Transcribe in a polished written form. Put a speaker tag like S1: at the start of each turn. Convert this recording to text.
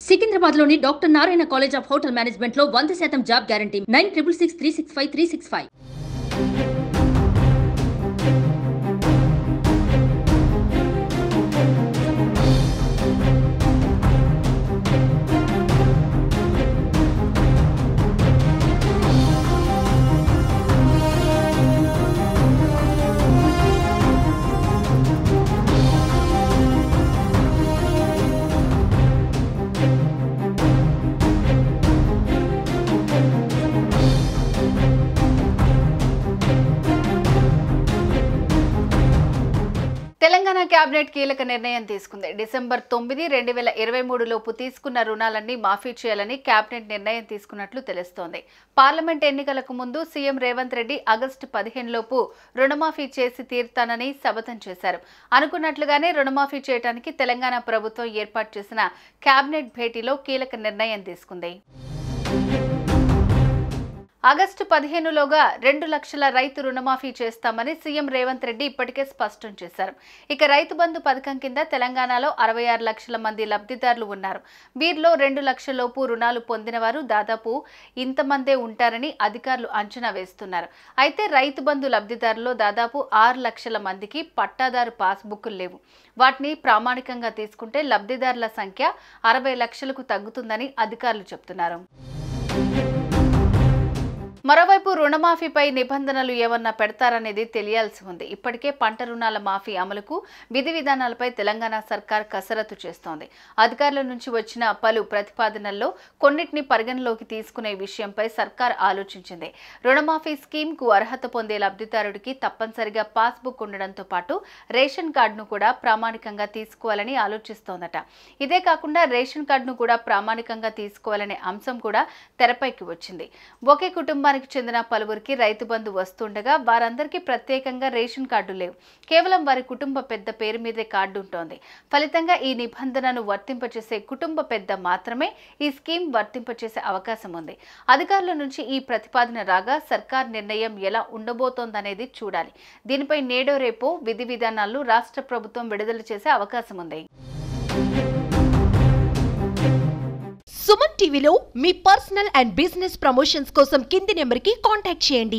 S1: సికింద్రాబాద్లోని doctor Narayana college of hotel మేనేజ్మెంట్లో 100% job guarantee 966365 365.
S2: Telangana cabinet కీలక నిర్ణయం తీసుకుంది. డిసెంబర్ 9, 2023 లోపు తీసుకున్న రుణాలన్నీ మాఫీ చేయాలని కేబినెట్ నిర్ణయం తీసుకున్నట్లు తెలుస్తోంది. పార్లమెంట్ ఎన్నికలకు ముందు సీఎం రేవంత్ రెడ్డి ఆగస్టు 15 లోపు రుణమాఫీ చేసి తీరుతానని శపథం చేశారు. అనుకున్నట్లుగానే రుణమాఫీ చేయడానికి తెలంగాణ ప్రభుత్వం ఏర్పాటు చేసిన కేబినెట్ భేటీలో కీలక నిర్ణయం తీసుకుంది. ఆగస్టు 15 లోగా 2 లక్షల రైతు రుణమాఫీ చేస్తామని సీఎం రేవంత్ రెడ్డి ఇప్పటికే స్పష్టం చేశారు. ఇక రైతు బంధు పథకం కింద తెలంగాణలో 66 లక్షల మంది లబ్ధిదారులు ఉన్నారు. వీరిలో 2 లక్షల లోపు రుణాలు పొందిన వారు దాదాపు ఇంతమందే ఉంటారని అధికారులు అంచనా వేస్తున్నారు. అయితే రైతు బంధు లబ్ధిదారుల్లో దాదాపు 6 లక్షల మందికి పట్టాదారు పాస్బుక్లు లేవు. వాటిని ప్రామాణికంగా తీసుకుంటే లబ్ధిదారుల సంఖ్య 60 లక్షలకు తగ్గుతుందని అధికారులు చెబుతున్నారు. మరోవైపు రుణమాఫీపై నిబంధనలు ఏమన్నా పెడతారనేది తెలియాల్సి ఉంది. ఇప్పటికే పంట రుణాల మాఫీ అమలుకు విధి విధానాలపై తెలంగాణ సర్కార్ కసరత్తు చేస్తోంది. అధికారుల నుంచి వచ్చిన పలు ప్రతిపాదనల్లో కొన్నిటిని పరిగణలోకి తీసుకునే విషయంపై సర్కార్ ఆలోచించింది. రుణమాఫీ స్కీమ్కు అర్హత పొందే లబ్ధిదారుడికి తప్పనిసరిగా పాస్బుక్ ఉండడంతో పాటు రేషన్ కార్డును కూడా ప్రామాణికంగా తీసుకోవాలని ఆలోచిస్తోందట. ఇదే కాకుండా రేషన్ కార్డును కూడా ప్రామాణికంగా తీసుకోవాలనే అంశం కూడా తెరపైకి వచ్చింది. ఒకే కుటుంబానికి చెందిన పలువురికి రైతు బంధు వస్తుండగా వారందరికీ ప్రత్యేకంగా రేషన్ కార్డు లేవు. కేవలం వారి కుటుంబ పెద్ద పేరు మీదే కార్డు ఉంటోంది. ఫలితంగా ఈ నిబంధనను వర్తింపచేసే కుటుంబ పెద్ద మాత్రమే ఈ స్కీమ్ వర్తింపచేసే అవకాశం ఉంది. అధికారుల నుంచి ఈ ప్రతిపాదన రాగా సర్కార్ నిర్ణయం ఎలా ఉండబోతోందనేది చూడాలి. దీనిపై నేడో రేపో విధి విధానాలను రాష్ట్ర ప్రభుత్వం విడుదల చేసే అవకాశం ఉంది.
S3: సుమన్ టీవీలో మీ పర్సనల్ అండ్ బిజినెస్ ప్రమోషన్స్ కోసం కింది నెంబర్కి కాంటాక్ట్ చేయండి.